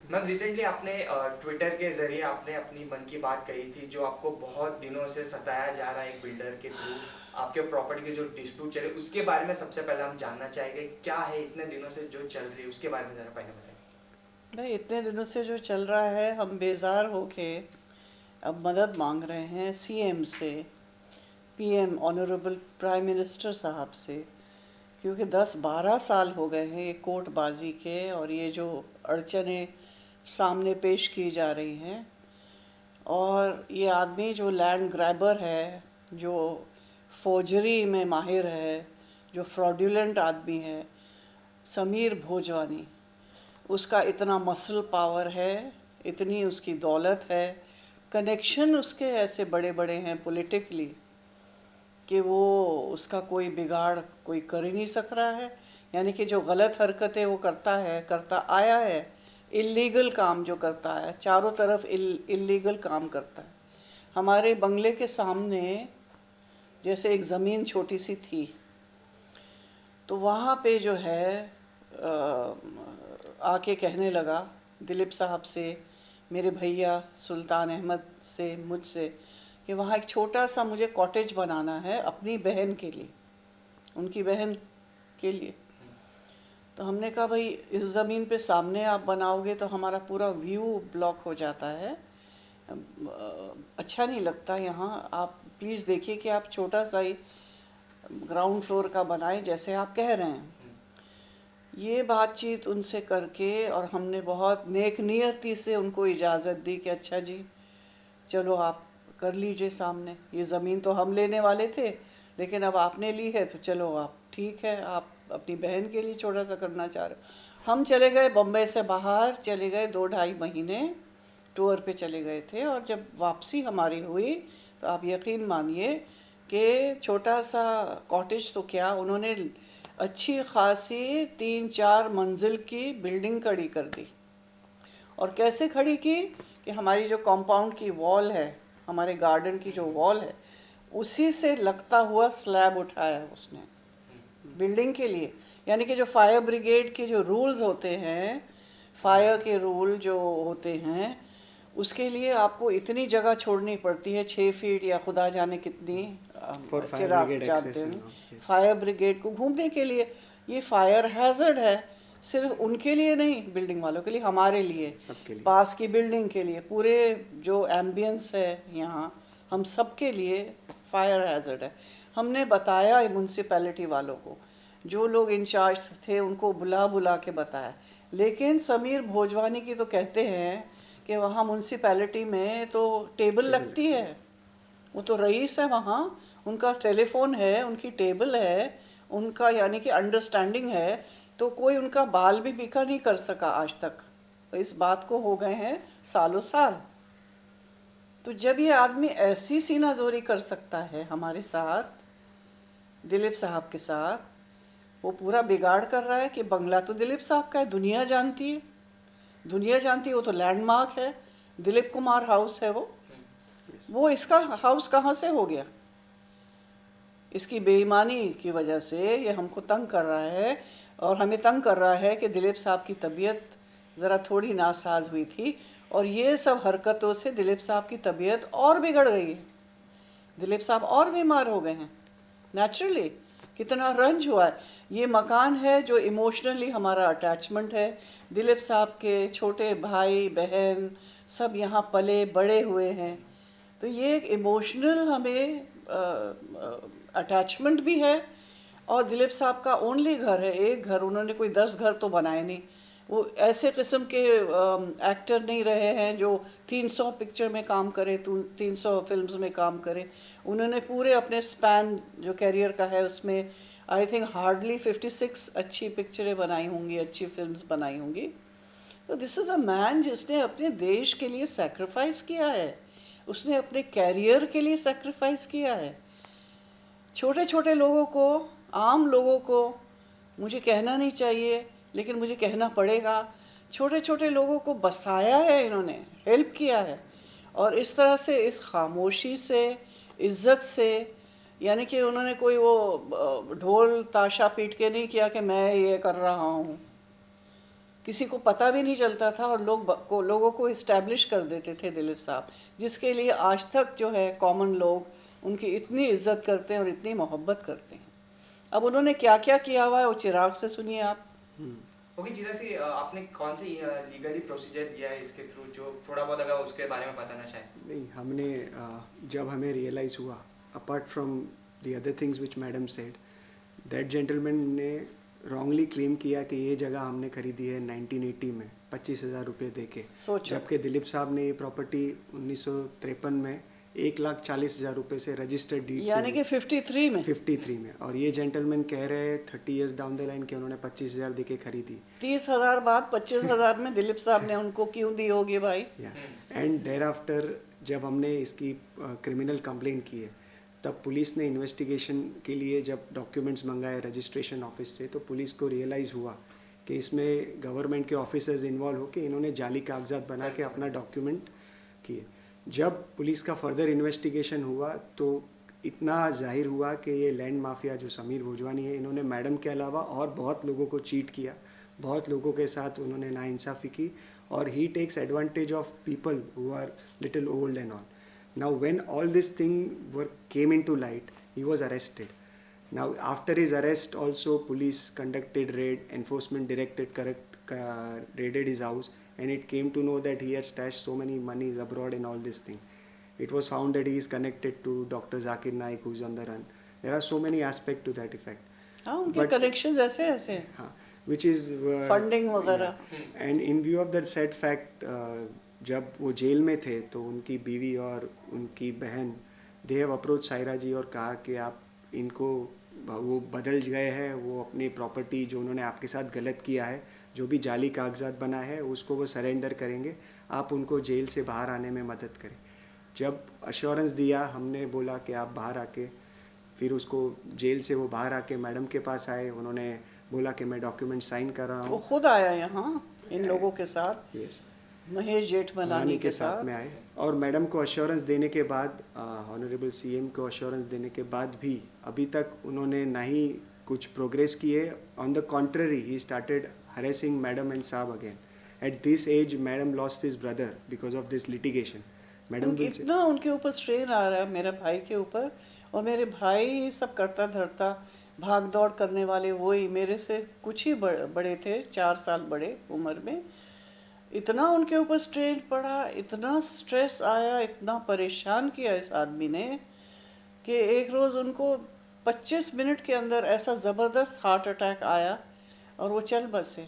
Ma'am recently आपने Twitter के जरिए आपने अपनी मन की बात कही थी, जो आपको बहुत दिनों से सताया जा रहा है एक बिल्डर के थ्रू, आपके प्रॉपर्टी के जो डिस्प्यूट चले उसके बारे में सबसे पहले हम जानना चाहेंगे। क्या है इतने दिनों से जो चल रही है उसके बारे में ज़रा पहले बताएं। भाई इतने दिनों से जो चल रहा है, हम बेजार होके अब मदद मांग रहे हैं सीएम से, पीएम ऑनरेबल प्राइम मिनिस्टर साहब से। क्योंकि 10-12 साल हो गए हैं ये कोर्टबाजी के, और ये जो अड़चनें सामने पेश की जा रही हैं। और ये आदमी जो लैंड ग्रैबर है, जो फोर्जरी में माहिर है, जो फ्रॉडुलेंट आदमी है, समीर भोजवानी, उसका इतना मसल पावर है, इतनी उसकी दौलत है, कनेक्शन उसके ऐसे बड़े बड़े हैं पॉलिटिकली, कि वो उसका कोई बिगाड़ कोई कर ही नहीं सक रहा है। यानी कि जो गलत हरकतें वो करता है, करता आया है, इलीगल काम जो करता है, चारों तरफ इलीगल काम करता है। हमारे बंगले के सामने जैसे एक ज़मीन छोटी सी थी, तो वहाँ पे जो है आके कहने लगा दिलीप साहब से, मेरे भैया सुल्तान अहमद से, मुझसे, कि वहाँ एक छोटा सा मुझे कॉटेज बनाना है अपनी बहन के लिए, उनकी बहन के लिए। तो हमने कहा भाई इस ज़मीन पे सामने आप बनाओगे तो हमारा पूरा व्यू ब्लॉक हो जाता है, अच्छा नहीं लगता यहाँ। आप प्लीज़ देखिए कि आप छोटा सा ही ग्राउंड फ्लोर का बनाएं जैसे आप कह रहे हैं। ये बातचीत उनसे करके, और हमने बहुत नेक नियति से उनको इजाज़त दी कि अच्छा जी चलो आप कर लीजिए सामने, ये ज़मीन तो हम लेने वाले थे लेकिन अब आपने ली है तो चलो आप, ठीक है, आप अपनी बहन के लिए छोटा सा करना चाह रहे हो। हम चले गए बम्बई से बाहर, चले गए 2-2.5 महीने टूर पे चले गए थे, और जब वापसी हमारी हुई तो आप यकीन मानिए कि छोटा सा कॉटेज तो क्या, उन्होंने अच्छी खासी 3-4 मंजिल की बिल्डिंग खड़ी कर दी। और कैसे खड़ी की कि हमारी जो कंपाउंड की वॉल है, हमारे गार्डन की जो वॉल है, उसी से लगता हुआ स्लैब उठाया उसने बिल्डिंग के लिए। यानी कि जो फायर ब्रिगेड के जो रूल्स होते हैं, फायर के रूल जो होते हैं, उसके लिए आपको इतनी जगह छोड़नी पड़ती है, 6 फीट या खुदा जाने कितनी, फॉर फायर चिराग ब्रिगेड जानते एक्सेस एंड हैं, ऑल, यस। फायर ब्रिगेड को घूमने के लिए। ये फायर हैजर्ड है, सिर्फ उनके लिए नहीं, बिल्डिंग वालों के लिए, हमारे लिए, सबके लिए। पास की बिल्डिंग के लिए, पूरे जो एम्बियंस है यहाँ, हम सब के लिए फायर हैजर्ड है। हमने बताया म्यूनसिपैलिटी वालों को, जो लोग इंचार्ज थे उनको बुला बुला के बताया। लेकिन समीर भोजवानी की तो कहते हैं कि वहाँ म्यूनसिपैलिटी में तो टेबल टेबल लगती लगती है, है। वो तो रईस है वहाँ, उनका टेलीफोन है, उनकी टेबल है, उनका यानी कि अंडरस्टैंडिंग है। तो कोई उनका बाल भी बिखा नहीं कर सका आज तक। तो इस बात को हो गए हैं सालों साल। तो जब ये आदमी ऐसी सीनाजोरी कर सकता है हमारे साथ, दिलीप साहब के साथ, वो पूरा बिगाड़ कर रहा है कि बंगला तो दिलीप साहब का है, दुनिया जानती है, दुनिया जानती है, वो तो लैंडमार्क है, दिलीप कुमार हाउस है वो। यस। वो इसका हाउस कहाँ से हो गया? इसकी बेईमानी की वजह से ये हमको तंग कर रहा है, और हमें तंग कर रहा है कि दिलीप साहब की तबीयत ज़रा थोड़ी नासाज हुई थी, और ये सब हरकतों से दिलीप साहब की तबीयत और बिगड़ गई है, दिलीप साहब और बीमार हो गए हैं नेचुरली। कितना रंज हुआ है। ये मकान है जो इमोशनली हमारा अटैचमेंट है, दिलीप साहब के छोटे भाई बहन सब यहाँ पले बड़े हुए हैं, तो ये एक इमोशनल हमें अटैचमेंट भी है। और दिलीप साहब का ओनली घर है, एक घर, उन्होंने कोई 10 घर तो बनाए नहीं। वो ऐसे किस्म के एक्टर नहीं रहे हैं जो 300 पिक्चर में काम करे, 300 फिल्म्स में काम करे। उन्होंने पूरे अपने स्पैन जो कैरियर का है उसमें आई थिंक हार्डली 56 अच्छी पिक्चरें बनाई होंगी, अच्छी फिल्म्स बनाई होंगी। तो दिस इज़ अ मैन जिसने अपने देश के लिए सेक्रीफाइस किया है, उसने अपने कैरियर के लिए सेक्रीफाइस किया है। छोटे छोटे लोगों को, आम लोगों को, मुझे कहना नहीं चाहिए लेकिन मुझे कहना पड़ेगा, छोटे छोटे लोगों को बसाया है इन्होंने, हेल्प किया है। और इस तरह से, इस खामोशी से, इज्जत से, यानी कि उन्होंने कोई वो ढोल ताशा पीट के नहीं किया कि मैं ये कर रहा हूँ, किसी को पता भी नहीं चलता था और लोगों को इस्टेब्लिश कर देते थे दिलीप साहब, जिसके लिए आज तक जो है कॉमन लोग उनकी इतनी इज्जत करते हैं और इतनी मोहब्बत करते हैं। अब उन्होंने क्या क्या किया हुआ है वो चिराग से सुनिए आप। ओके चिराग जी, आपने कौन से लीगली प्रोसीजर दिया है इसके थ्रू, जो थोड़ा बहुत अगर उसके बारे में बताना चाहें? नहीं, हमने जब हमें रियलाइज़ हुआ, apart from the other things which madam said, that gentleman ने रॉन्गली क्लेम किया कि ये जगह हमने खरीदी है 1980 में 25,000 रुपये दे के, सोचो। जबकि दिलीप साहब ने ये प्रॉपर्टी 1953 में 1,40,000 रुपये से रजिस्टर्ड डीड यानी कि 53 में 53 में, और ये जेंटलमैन कह रहे हैं 30 इयर्स डाउन द लाइन कि उन्होंने 25,000 दे के खरीदी। 30,000 बाद 25,000 में दिलीप साहब ने उनको क्यों दी होगी भाई? एंड देयर आफ्टर जब हमने इसकी क्रिमिनल कंप्लेंट की है, तब पुलिस ने इन्वेस्टिगेशन के लिए जब डॉक्यूमेंट्स मंगाए रजिस्ट्रेशन ऑफिस से, तो पुलिस को रियलाइज़ हुआ कि इसमें गवर्नमेंट के ऑफिसर्स इन्वॉल्व होकर इन्होंने जाली कागजात बना के अपना डॉक्यूमेंट किए। जब पुलिस का फर्दर इन्वेस्टिगेशन हुआ तो इतना जाहिर हुआ कि ये लैंड माफिया जो समीर भोजवानी है, इन्होंने मैडम के अलावा और बहुत लोगों को चीट किया, बहुत लोगों के साथ उन्होंने नाइंसाफ़ी की, और he takes advantage of people who are little old and all. Now when all this thing came into light, he was arrested. Now after his arrest also police conducted raid, enforcement directorate raided his house, and it came to know that he had stashed so many monies abroad and all this thing. It was found that he is connected to Dr. Zakir Naik, who is on the run. There are so many aspects to that effect. हाँ, उनके connections ऐसे ऐसे हाँ, which is funding वगैरह। and in view of that said fact, जब वो jail में थे तो उनकी बीवी और उनकी बहन दे हैव अप्रोच सायरा जी और कहा कि आप इनको, वो बदल गए हैं, वो अपनी प्रॉपर्टी जो उन्होंने आपके साथ गलत किया है, जो भी जाली कागजात बना है, उसको वो सरेंडर करेंगे, आप उनको जेल से बाहर आने में मदद करें। जब अश्योरेंस दिया, हमने बोला कि आप बाहर आके, फिर उसको जेल से वो बाहर आके मैडम के पास आए, उन्होंने बोला कि मैं डॉक्यूमेंट साइन कर रहा वो हूँ। खुद आया यहाँ इन लोगों के साथ, यस, महेश जेठमलानी के साथ में आए, और मैडम को अश्योरेंस देने के बाद, ऑनरेबल सीएम को अश्योरेंस देने के बाद भी अभी तक उन्होंने ना ही कुछ प्रोग्रेस की है। On the contrary, he started harassing madam and साहब again. At this age madam lost his brother because of this litigation. Madam इतना उनके ऊपर स्ट्रेन आ रहा है, मेरे भाई के ऊपर, और मेरे भाई सब करता धरता भाग दौड़ करने वाले वही, मेरे से कुछ ही बड़े थे, 4 साल बड़े उम्र में। इतना उनके ऊपर स्ट्रेन पड़ा, इतना स्ट्रेस आया, इतना परेशान किया इस आदमी ने कि एक रोज़ उनको 25 मिनट के अंदर ऐसा ज़बरदस्त हार्ट अटैक आया और वो चल बसे।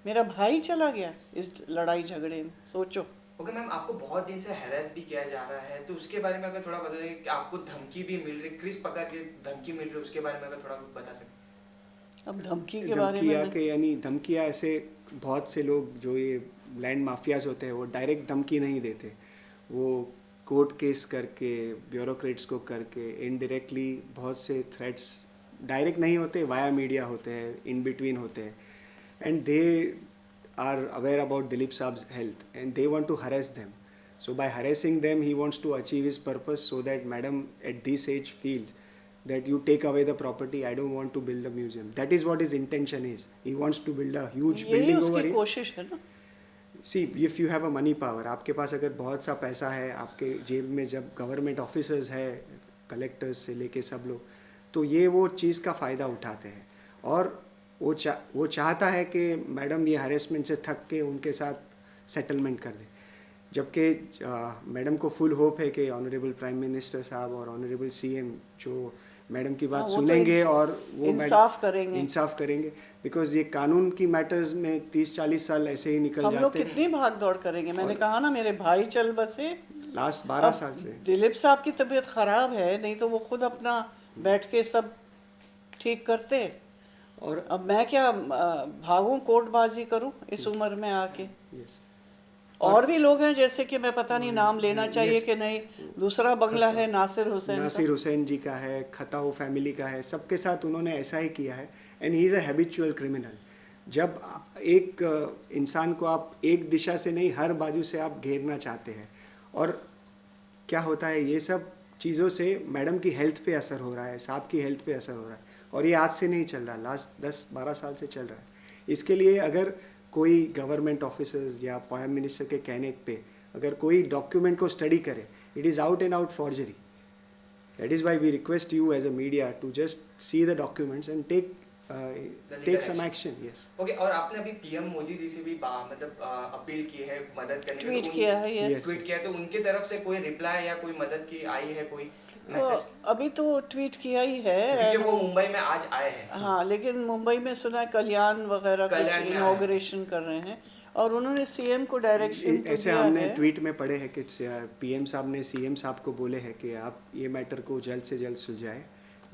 मेरा भाई चला गया इस लड़ाई झगड़े में, सोचो। ओके मैम, आपको बहुत दिन से हैरेस भी किया जा रहा है, तो उसके बारे में अगर थोड़ा बता दें कि आपको धमकी भी मिल रही, क्रिस पकड़ के धमकी मिल रही, उसके बारे में अगर थोड़ा बता सकते। अब धमकी के बारे में के यानी धमकियाँ, ऐसे बहुत से लोग जो ये लैंड माफियाज होते हैं वो डायरेक्ट धमकी नहीं देते, वो कोर्ट केस करके, ब्यूरोक्रेट्स को करके, इनडायरेक्टली बहुत से थ्रेट्स डायरेक्ट नहीं होते, वाया मीडिया होते हैं, इन बिटवीन होते हैं, and they are aware about Dilip Saab's health and they want to harass them. So by harassing them, he wants to achieve his purpose, so that madam at this age feels that you take away the property, I don't want to build a museum. That is what his intention is. He wants to build a huge building over here. कोशिश है ना। See, if you have a money power, आपके पास अगर बहुत सा पैसा है, आपके जेब में जब गवर्नमेंट ऑफिसर्स है, कलेक्टर्स से लेके सब लोग, तो ये वो चीज़ का फ़ायदा उठाते हैं, और वो चाहता है कि मैडम ये हरेसमेंट से थक के उनके साथ सेटलमेंट कर दे। जबकि मैडम को फुल होप है कि ऑनरेबल प्राइम मिनिस्टर साहब और ऑनरेबल सीएम जो मैडम की बात सुनेंगे और वो इंसाफ करेंगे, बिकॉज ये कानून की मैटर्स में 30-40 साल ऐसे ही निकल जाते हैं। हम लोग कितनी भाग दौड़ करेंगे। मैंने कहा ना, मेरे भाई चल बसे लास्ट 12 साल से। दिलीप साहब की तबीयत खराब है, नहीं तो वो खुद अपना बैठ के सब ठीक करते, और अब मैं क्या भागूं, कोर्टबाजी करूं इस उम्र में आके। और भी लोग हैं, जैसे कि मैं पता नहीं नाम लेना चाहिए कि नहीं, दूसरा बंगला है नासिर हुसैन जी का है, खताओ फैमिली का है, सबके साथ उन्होंने ऐसा ही किया है, and he is a habitual criminal. जब एक इंसान को आप एक दिशा से नहीं, हर बाजू से आप घेरना चाहते हैं, और क्या होता है, ये सब चीज़ों से मैडम की हेल्थ पे असर हो रहा है, साहब की हेल्थ पे असर हो रहा है, और ये आज से नहीं चल रहा, लास्ट 10-12 साल से चल रहा है। इसके लिए अगर कोई गवर्नमेंट ऑफिसर्स या प्राइम मिनिस्टर के कहने पे अगर कोई डॉक्यूमेंट को स्टडी करे, it is out and out forgery. That is why we request you as a media to just see the documents and take some action. Yes. Okay, और आपने अभी पीएम मोदी जी से भी मतलब अपील की है मदद करने की, ट्वीट किया है ये. Yes. ट्वीट किया है, तो उनके तरफ से कोई रिप्लाई या कोई मदद की आई है, कोई तो मैसेज? अभी तो ट्वीट किया ही है. क्योंकि वो मुंबई में आज आए हैं. हाँ, लेकिन मुंबई में सुना है कल्याण वगैरह कुछ कल्याण में आए हैं. इनॉग्रेशन कर रहे हैं और उन्होंने सीएम को डायरेक्शन तो ऐसे दिया हमने है. ट्वीट में पढ़े हैं कि पीएम साहब ने सीएम साहब को बोले हैं कि आप ये मैटर को जल्द से जल्द सुलझाएं,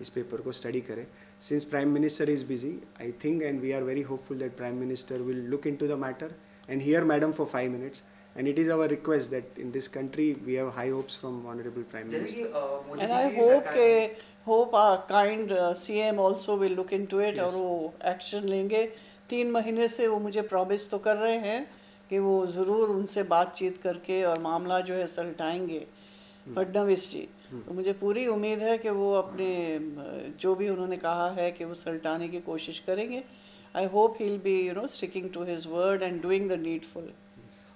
इस पेपर को स्टडी करें. Since prime minister is busy, I think, and we are very hopeful that prime minister will look into the matter and hear madam for 5 minutes. And it is our request that in this country we have high hopes from Honorable Prime जैसे Minister. कि Modi And ji I की hope सरकार hope our kind CM also will look into it Yes. और वो action लेंगे. 3 महीने से वो मुझे प्रॉमिस तो कर रहे हैं कि वो ज़रूर उनसे बातचीत करके और मामला जो है सलटाएंगे फडणवीस जी. तो मुझे पूरी उम्मीद है कि वो अपने जो भी उन्होंने कहा है कि वो सलटाने की कोशिश करेंगे. I hope he will be sticking to his word and doing the needful.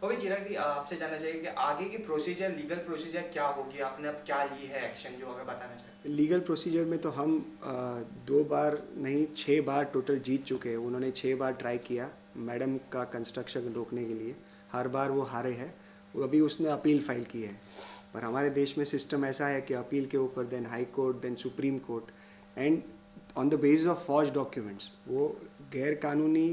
Okay, Chirag ji, आपसे जानना चाहिए कि आगे की प्रोसीजर, लीगल प्रोसीजर क्या होगी, आपने अब क्या ली है एक्शन, जो अगर बताना चाहें? लीगल प्रोसीजर में तो हम 2 बार नहीं 6 बार टोटल जीत चुके हैं. उन्होंने 6 बार ट्राई किया मैडम का कंस्ट्रक्शन रोकने के लिए. हर बार वो हारे हैं. वो अभी उसने अपील फाइल की है. पर हमारे देश में सिस्टम ऐसा है कि अपील के ऊपर then high court, then supreme court, and on the basis of forged documents वो गैर कानूनी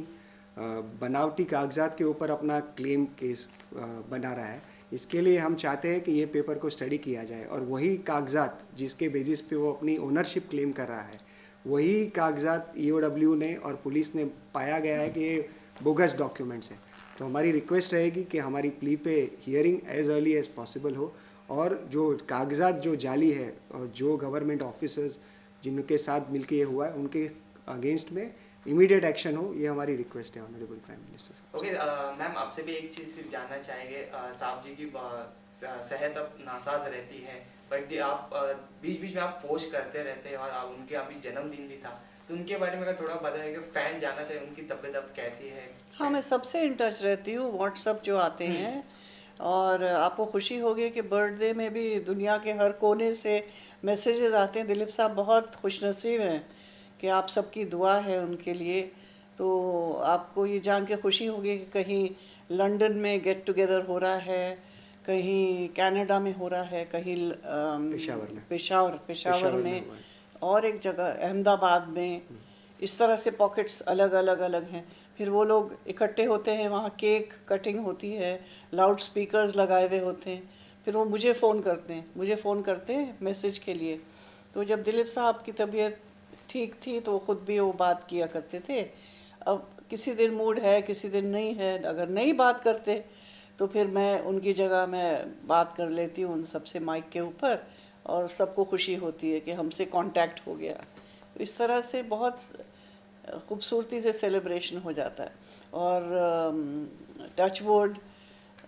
बनावटी कागजात के ऊपर अपना क्लेम केस बना रहा है. इसके लिए हम चाहते हैं कि ये पेपर को स्टडी किया जाए और वही कागजात जिसके बेसिस पे वो अपनी ओनरशिप क्लेम कर रहा है, वही कागजात ईओडब्ल्यू ने और पुलिस ने पाया गया है कि ये बोगस डॉक्यूमेंट्स हैं. तो हमारी रिक्वेस्ट रहेगी कि हमारी प्ली पे hearing as early as possible हो और जो कागजात जो जाली है और जो गवर्नमेंट ऑफिसर्स जिनके साथ मिलके ये हुआ है उनके अगेंस्ट में इमीडिएट एक्शन हो. ये हमारी रिक्वेस्ट है ऑनरेबल प्राइम मिनिस्टर साहब. ओके, मैम, आपसे भी एक चीज़ सिर्फ जानना चाहेंगे. साहब जी की सेहत अब नासाज रहती है, बट आप बीच बीच में आप पोस्ट करते रहते हैं और उनके अभी जन्मदिन भी था, तो उनके बारे में अगर थोड़ा बताइए कि फैन जानना चाहिए उनकी तबीयत अब कैसी है. हाँ, मैं सबसे इन टच रहती हूँ. व्हाट्सअप जो आते हैं और आपको खुशी होगी कि बर्थडे में भी दुनिया के हर कोने से मैसेजेस आते हैं. दिलीप साहब बहुत खुशनसीब हैं कि आप सबकी दुआ है उनके लिए. तो आपको ये जान के खुशी होगी कि कहीं लंदन में गेट टुगेदर हो रहा है, कहीं कनाडा में हो रहा है, कहीं पेशावर में हुआ है. और एक जगह अहमदाबाद में. इस तरह से पॉकेट्स अलग अलग हैं. फिर वो लोग इकट्ठे होते हैं, वहाँ केक कटिंग होती है, लाउड स्पीकर्स लगाए हुए होते हैं. फिर वो मुझे फ़ोन करते हैं मैसेज के लिए. तो जब दिलीप साहब की तबीयत ठीक थी तो खुद भी वो बात किया करते थे. अब किसी दिन मूड है, किसी दिन नहीं है. अगर नहीं बात करते तो फिर मैं उनकी जगह मैं बात कर लेती हूँ उन सबसे माइक के ऊपर और सबको खुशी होती है कि हमसे कांटेक्ट हो गया. तो इस तरह से बहुत खूबसूरती से सेलिब्रेशन हो जाता है. और टच वुड,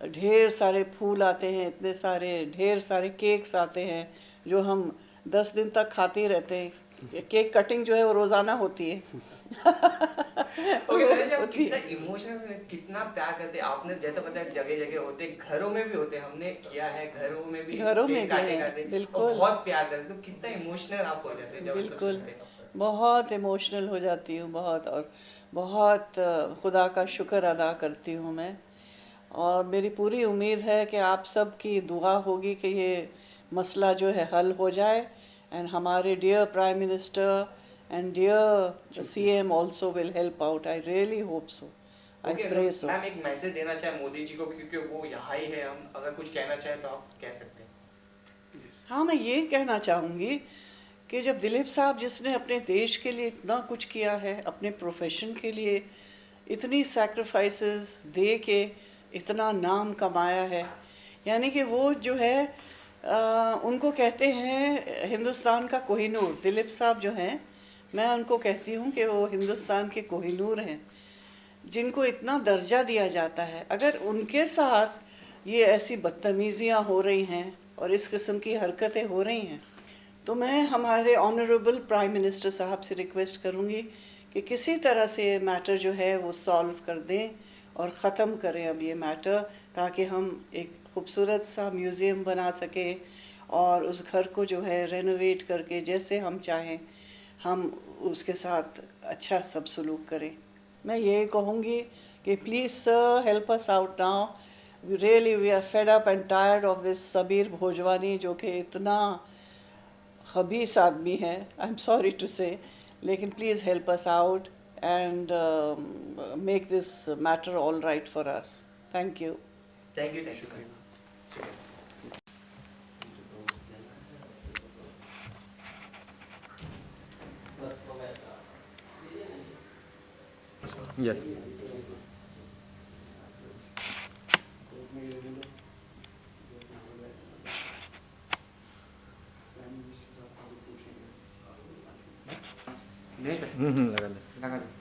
ढेर सारे फूल आते हैं, इतने सारे ढेर सारे केक्स आते हैं जो हम 10 दिन तक खाते ही रहते हैं. केक कटिंग जो है वो रोज़ाना होती है. कितना इमोशनल, कितना प्यार करते हैं. आपने जैसा बताया जगह जगह होते, घरों में भी होते, हमने किया है, घरों में भी केक काटे बिल्कुल, और बहुत प्यार करते. तो कितना इमोशनल आप हो जाते हैं जब बिल्कुल, बहुत इमोशनल हो जाती हूँ बहुत. और बहुत खुदा का शुक्र अदा करती हूँ मैं. और मेरी पूरी उम्मीद है कि आप सब की दुआ होगी कि ये मसला जो है हल हो जाए. एंड हमारे dear prime minister and dear CM also will help out. I really hope so. I pray so. Ma'am, एक मैसेज देना चाहे मोदी जी को, क्योंकि वो यहाँ ही है. हम अगर कुछ कहना चाहे तो आप कह सकते हैं. हाँ, मैं ये कहना चाहूँगी कि जब दिलीप साहब जिसने अपने देश के लिए इतना कुछ किया है, अपने प्रोफेशन के लिए इतनी सैक्रिफाइसेस दे के इतना नाम कमाया है, यानी कि वो जो है उनको कहते हैं हिंदुस्तान का कोहिनूर. दिलीप साहब जो हैं, मैं उनको कहती हूँ कि वो हिंदुस्तान के कोहिनूर हैं जिनको इतना दर्जा दिया जाता है. अगर उनके साथ ये ऐसी बदतमीज़ियाँ हो रही हैं और इस किस्म की हरकतें हो रही हैं, तो मैं हमारे ऑनरेबल प्राइम मिनिस्टर साहब से रिक्वेस्ट करूँगी कि किसी तरह से ये मैटर जो है वो सॉल्व कर दें और ख़त्म करें अब ये मैटर, ताकि हम एक खूबसूरत सा म्यूज़ियम बना सकें और उस घर को जो है रेनोवेट करके जैसे हम चाहें हम उसके साथ अच्छा सब सलूक करें। मैं ये कहूँगी कि please sir help us out now, really we are fed up and tired of this Sabir Bhojwani, जो कि इतना खबीस आदमी है, आई एम सॉरी टू से, लेकिन please help us out and make this matter all right for us. Thank you. Thank you Yes. Dinesh भाई लगा ले। लगा दो।